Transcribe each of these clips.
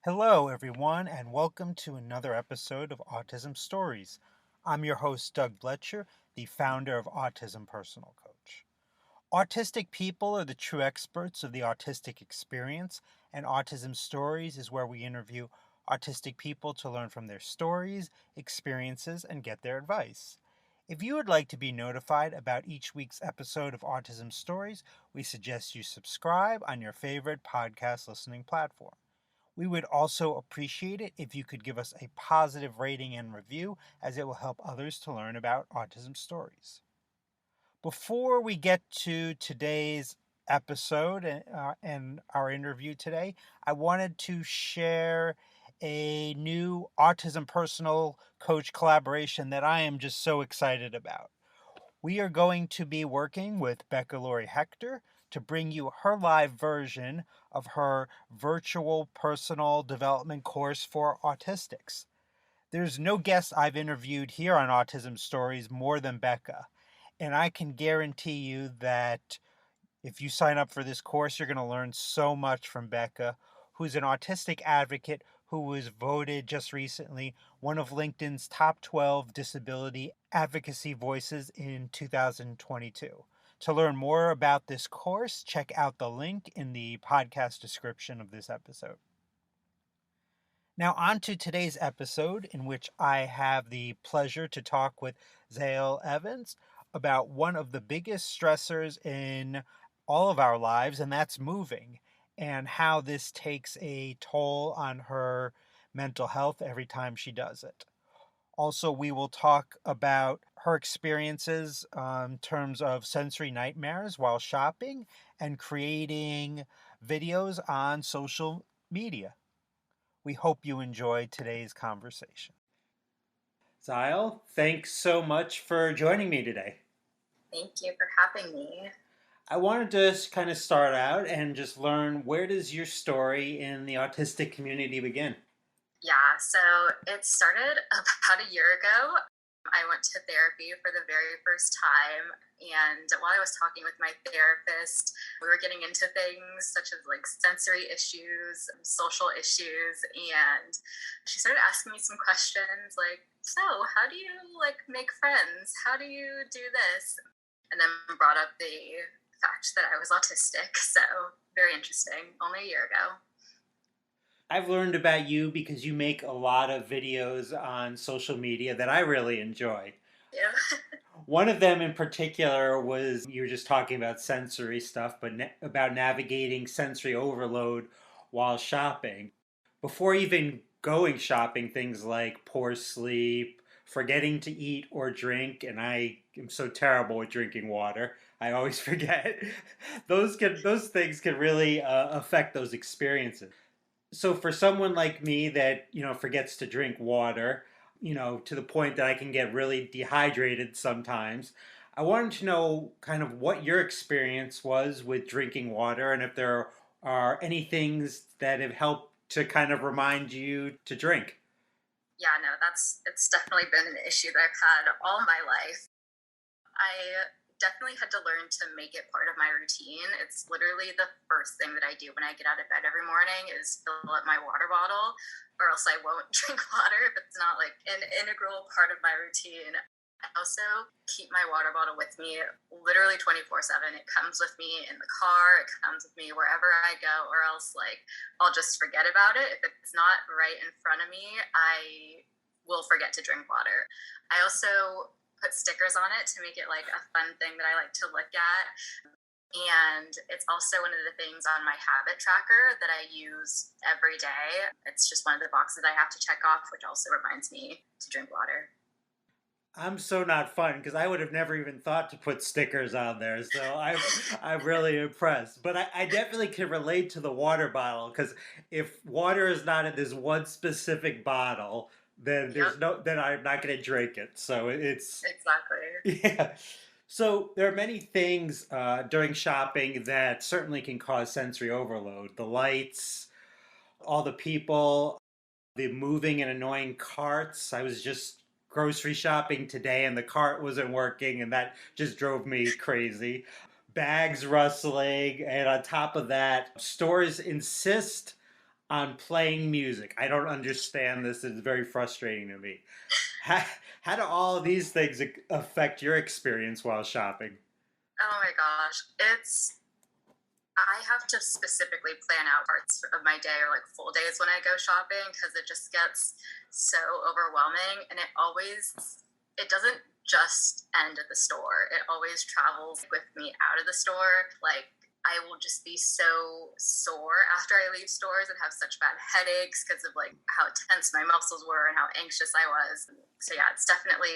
Hello, everyone, and welcome to another episode of Autism Stories. I'm your host, Doug Bletcher, the founder of Autism Personal Coach. Autistic people are the true experts of the autistic experience, and Autism Stories is where we interview autistic people to learn from their stories, experiences, and get their advice. If you would like to be notified about each week's episode of Autism Stories, we suggest you subscribe on your favorite podcast listening platform. We would also appreciate it if you could give us a positive rating and review, as it will help others to learn about autism stories. Before we get to today's episode and our interview today, I wanted to share a new Autism Personal Coach collaboration that I am just so excited about. We are going to be working with Becca Lori Hector to bring you her live version of her virtual personal development course for autistics. There's no guest I've interviewed here on Autism Stories more than Becca, and I can guarantee you that if you sign up for this course, you're going to learn so much from Becca, who's an autistic advocate who was voted just recently one of LinkedIn's top 12 disability advocacy voices in 2022. To learn more about this course, check out the link in the podcast description of this episode. Now, on to today's episode, in which I have the pleasure to talk with Ziale Evans about one of the biggest stressors in all of our lives, and that's moving, and how this takes a toll on her mental health every time she does it. Also, we will talk about her experiences in terms of sensory nightmares while shopping and creating videos on social media. We hope you enjoy today's conversation. Ziale, thanks so much for joining me today. Thank you for having me. I wanted to kind of start out and just learn, where does your story in the autistic community begin? Yeah, so it started about a year ago. I went to therapy for the very first time, and while I was talking with my therapist, we were getting into things such as like sensory issues, social issues, and she started asking me some questions like, so how do you like make friends? How do you do this? And then brought up the fact that I was autistic. So very interesting, only a year ago. I've learned about you because you make a lot of videos on social media that I really enjoy. Yeah. One of them in particular was, you were just talking about sensory stuff, but about navigating sensory overload while shopping. Before even going shopping, things like poor sleep, forgetting to eat or drink, and I am so terrible with drinking water. I always forget. Those things can really affect those experiences. So for someone like me that, forgets to drink water, to the point that I can get really dehydrated sometimes, I wanted to know kind of what your experience was with drinking water, and if there are any things that have helped to kind of remind you to drink. Yeah, no, it's definitely been an issue that I've had all my life. I definitely had to learn to make it part of my routine. It's literally the first thing that I do when I get out of bed every morning is fill up my water bottle, or else I won't drink water if it's not like an integral part of my routine. I also keep my water bottle with me literally 24/7. It comes with me in the car, it comes with me wherever I go, or else like I'll just forget about it. If it's not right in front of me, I will forget to drink water. I also put stickers on it to make it like a fun thing that I like to look at. And it's also one of the things on my habit tracker that I use every day. It's just one of the boxes I have to check off, which also reminds me to drink water. I'm so not fun because I would have never even thought to put stickers on there. So I'm really impressed. But I definitely can relate to the water bottle, because if water is not in this one specific bottle, then Yep, then I'm not going to drink it. So it's exactly. yeah. So there are many things during shopping that certainly can cause sensory overload. The lights, all the people, the moving and annoying carts. I was just grocery shopping today and the cart wasn't working, and that just drove me crazy. Bags rustling, and on top of that, stores insist on playing music. I don't understand this. It's very frustrating to me. How, how do all of these things affect your experience while shopping? Oh my gosh. I have to specifically plan out parts of my day or like full days when I go shopping because it just gets so overwhelming and it doesn't just end at the store. It always travels with me out of the store. Like I will just be so sore after I leave stores and have such bad headaches because of like how tense my muscles were and how anxious I was. So yeah, it's definitely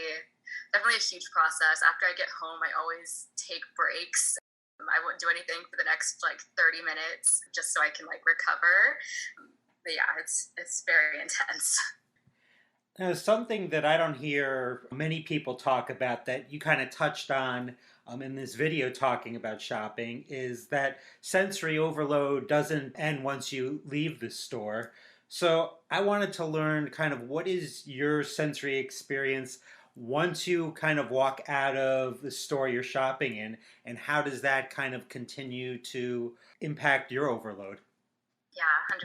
a huge process. After I get home, I always take breaks. I won't do anything for the next like 30 minutes just so I can like recover. But yeah, it's very intense. Now, something that I don't hear many people talk about that you kind of touched on in this video talking about shopping is that sensory overload doesn't end once you leave the store. So I wanted to learn kind of what is your sensory experience once you kind of walk out of the store you're shopping in, and how does that kind of continue to impact your overload? Yeah, 100%.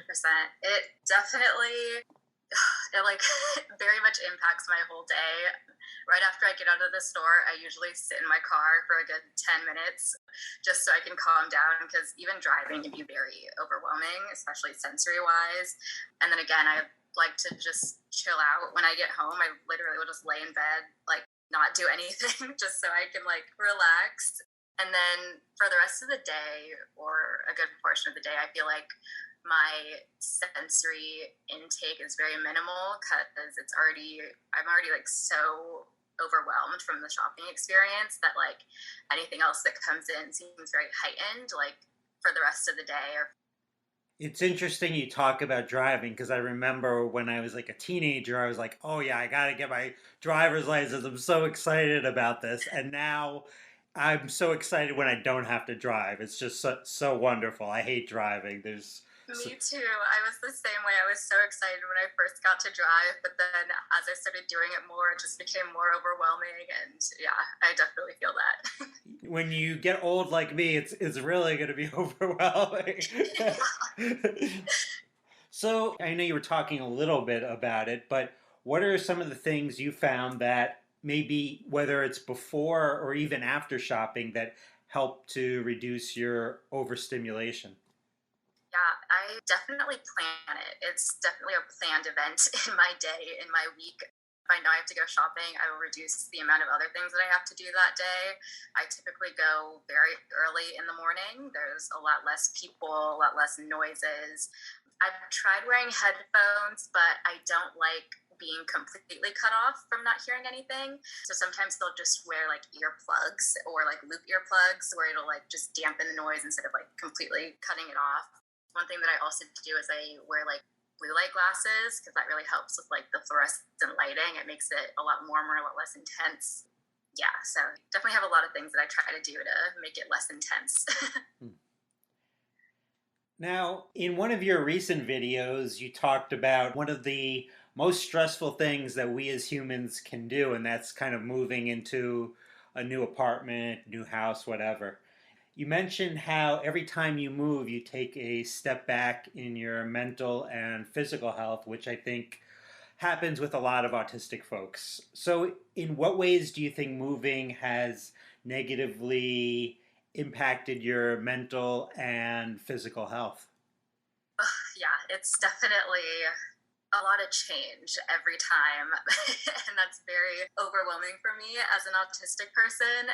It definitely it like very much impacts my whole day. Right after I get out of the store, I usually sit in my car for a good 10 minutes just so I can calm down because even driving can be very overwhelming, especially sensory wise. And then again, I like to just chill out when I get home. I literally will just lay in bed, like not do anything just so I can like relax. And then for the rest of the day or a good portion of the day, I feel like my sensory intake is very minimal because I'm already like so overwhelmed from the shopping experience that like anything else that comes in seems very heightened like for the rest of the day or It's interesting you talk about driving because I remember when I was like a teenager, I was like, oh yeah, I got to get my driver's license. I'm so excited about this. And now I'm so excited when I don't have to drive. It's just so wonderful. I hate driving. So, me too. I was the same way. I was so excited when I first got to drive, but then as I started doing it more, it just became more overwhelming. And yeah, I definitely feel that. when you get old like me, it's really going to be overwhelming. So I know you were talking a little bit about it, but what are some of the things you found that maybe whether it's before or even after shopping that help to reduce your overstimulation? Yeah, I definitely plan it. It's definitely a planned event in my day, in my week. If I know I have to go shopping, I will reduce the amount of other things that I have to do that day. I typically go very early in the morning. There's a lot less people, a lot less noises. I've tried wearing headphones, but I don't like being completely cut off from not hearing anything. So sometimes they'll just wear like earplugs or like loop earplugs where it'll like just dampen the noise instead of like completely cutting it off. One thing that I also do is I wear like blue light glasses because that really helps with like the fluorescent lighting. It makes it a lot warmer, a lot less intense. Yeah, so definitely have a lot of things that I try to do to make it less intense. Now, in one of your recent videos, you talked about one of the most stressful things that we as humans can do, and that's kind of moving into a new apartment, new house, whatever. You mentioned how every time you move, you take a step back in your mental and physical health, which I think happens with a lot of autistic folks. So, in what ways do you think moving has negatively impacted your mental and physical health? Yeah, it's definitely a lot of change every time. And that's very overwhelming for me as an autistic person.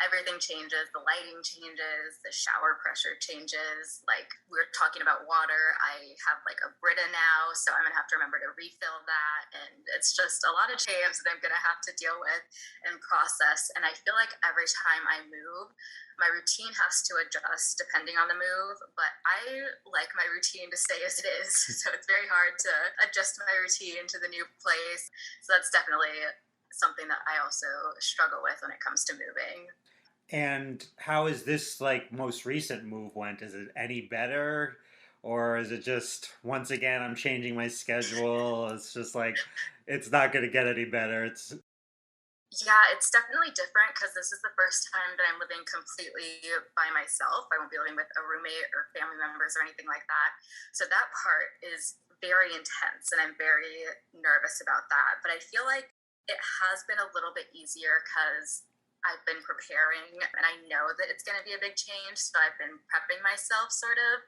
Everything changes, the lighting changes, the shower pressure changes. Like we are talking about water, I have like a Brita now, so I'm gonna have to remember to refill that. And it's just a lot of change that I'm gonna have to deal with and process. And I feel like every time I move, my routine has to adjust depending on the move, but I like my routine to stay as it is. So it's very hard to adjust my routine to the new place. So that's definitely something that I also struggle with when it comes to moving. And how is this like most recent move went? Is it any better? Or is it just once again I'm changing my schedule? It's just like it's not gonna get any better. It's Yeah, it's definitely different because this is the first time that I'm living completely by myself. I won't be living with a roommate or family members or anything like that. So that part is very intense and I'm very nervous about that. But I feel like it has been a little bit easier because I've been preparing and I know that it's going to be a big change. So I've been prepping myself sort of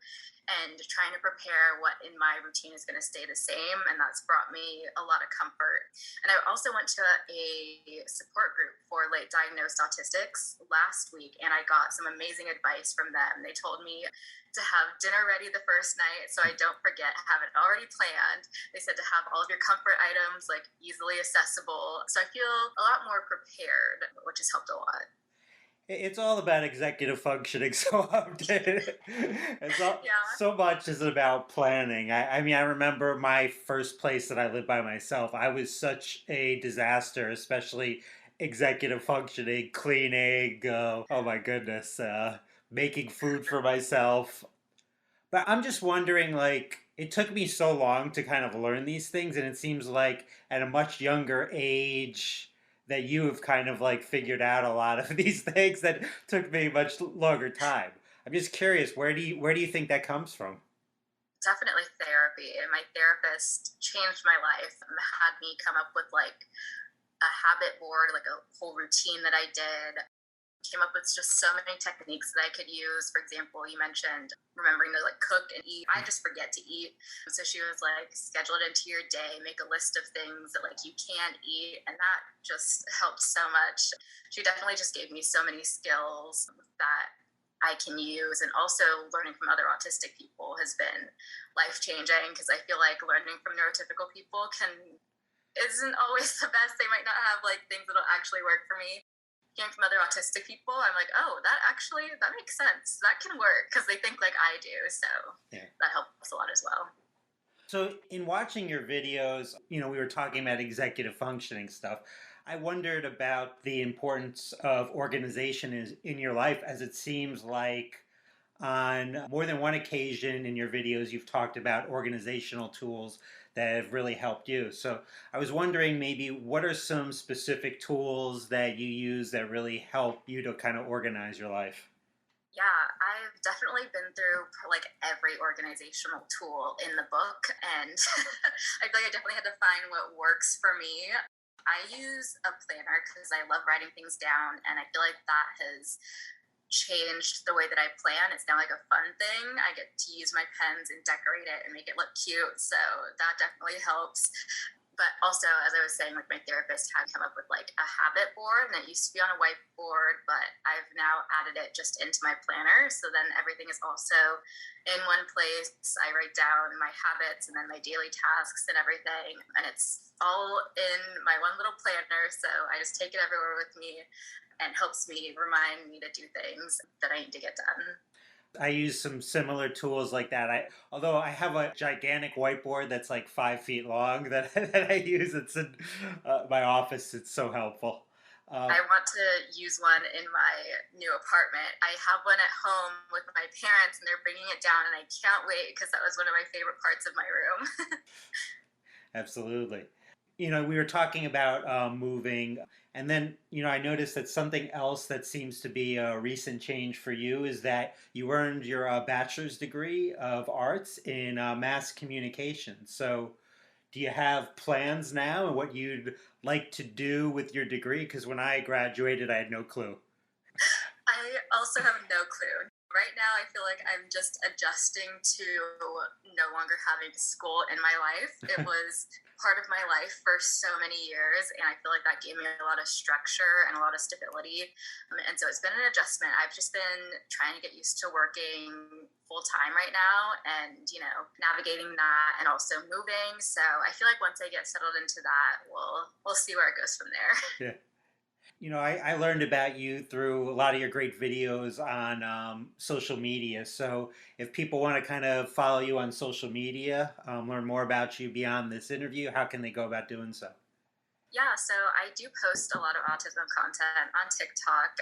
and trying to prepare what in my routine is going to stay the same. And that's brought me a lot of comfort. And I also went to a support group for late diagnosed autistics last week, and I got some amazing advice from them. They told me to have dinner ready the first night so I don't forget, have it already planned. They said to have all of your comfort items like easily accessible. So I feel a lot more prepared, which has helped a lot. It's all about executive functioning so often. It's all, Yeah. so much is about planning. I mean, I remember my first place that I lived by myself. I was such a disaster, especially executive functioning, cleaning. Oh my goodness, making food for myself. But I'm just wondering, like, it took me so long to kind of learn these things, and it seems like at a much younger age that you have kind of like figured out a lot of these things that took me much longer time. I'm just curious, where do you think that comes from? Definitely therapy. And my therapist changed my life and had me come up with like a habit board, like a whole routine that I did. Came up with just so many techniques that I could use. For example, you mentioned remembering to like cook and eat. I just forget to eat. So she was like, schedule it into your day, make a list of things that like you can eat. And that just helped so much. She definitely just gave me so many skills that I can use. And also learning from other autistic people has been life changing because I feel like learning from neurotypical people can isn't always the best. They might not have like things that'll actually work for me. Hearing from other autistic people, I'm like, oh, that makes sense. That can work because they think like I do. So Yeah. that helps a lot as well. So, in watching your videos, we were talking about executive functioning stuff. I wondered about the importance of organization in your life, as it seems like on more than one occasion in your videos, you've talked about organizational tools that have really helped you. So, I was wondering maybe what are some specific tools that you use that really help you to kind of organize your life? Yeah, I've definitely been through like every organizational tool in the book, and I feel like I definitely had to find what works for me. I use a planner because I love writing things down, and I feel like that has changed the way that I plan. It's now like a fun thing. I get to use my pens and decorate it and make it look cute. So that definitely helps. But also, as I was saying, like my therapist had come up with like a habit board, and it used to be on a whiteboard, but I've now added it just into my planner. So then everything is also in one place. I write down my habits and then my daily tasks and everything, and it's all in my one little planner. So I just take it everywhere with me and helps me remind me to do things that I need to get done. I use some similar tools like that. Although I have a gigantic whiteboard that's like 5 feet long that, that I use. It's in my office. It's so helpful. Uh, I want to use one in my new apartment. I have one at home with my parents and they're bringing it down, and I can't wait because that was one of my favorite parts of my room. Absolutely. We were talking about moving, and then, I noticed that something else that seems to be a recent change for you is that you earned your bachelor's degree of arts in mass communication. So, do you have plans now and what you'd like to do with your degree? Because when I graduated, I had no clue. I also have no clue. Right now, I feel like I'm just adjusting to no longer having school in my life. It was part of my life for so many years, and I feel like that gave me a lot of structure and a lot of stability. And so it's been an adjustment. I've just been trying to get used to working full time right now and, navigating that and also moving. So I feel like once I get settled into that, we'll see where it goes from there. Yeah. I learned about you through a lot of your great videos on social media. So, if people want to kind of follow you on social media, learn more about you beyond this interview, how can they go about doing so? Yeah, so I do post a lot of autism content on TikTok,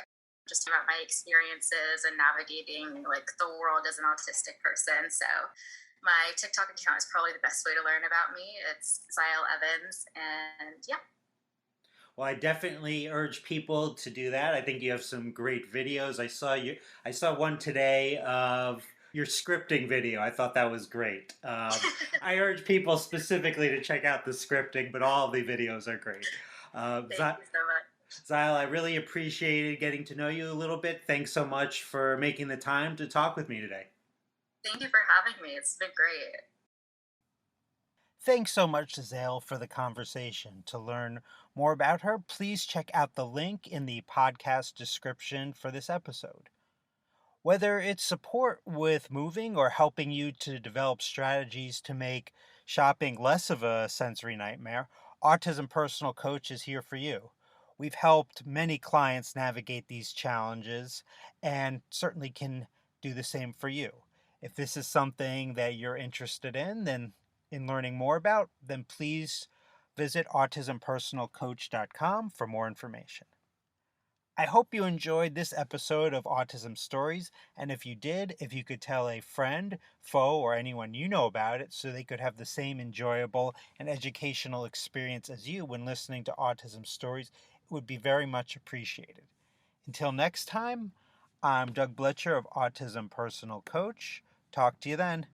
just about my experiences and navigating like the world as an autistic person. So my TikTok account is probably the best way to learn about me. It's Ziale Evans, and yeah. Well, I definitely urge people to do that. I think you have some great videos. I saw one today of your scripting video. I thought that was great. I urge people specifically to check out the scripting, but all the videos are great. Thank you so much. Ziale, I really appreciated getting to know you a little bit. Thanks so much for making the time to talk with me today. Thank you for having me. It's been great. Thanks so much to Zale for the conversation. To learn more about her, please check out the link in the podcast description for this episode. Whether it's support with moving or helping you to develop strategies to make shopping less of a sensory nightmare, Autism Personal Coach is here for you. We've helped many clients navigate these challenges and certainly can do the same for you. If this is something that you're interested in learning more about, then please visit autismpersonalcoach.com for more information. I hope you enjoyed this episode of Autism Stories, and if you did, if you could tell a friend, foe, or anyone you know about it so they could have the same enjoyable and educational experience as you when listening to Autism Stories, it would be very much appreciated. Until next time, I'm Doug Bletcher of Autism Personal Coach. Talk to you then.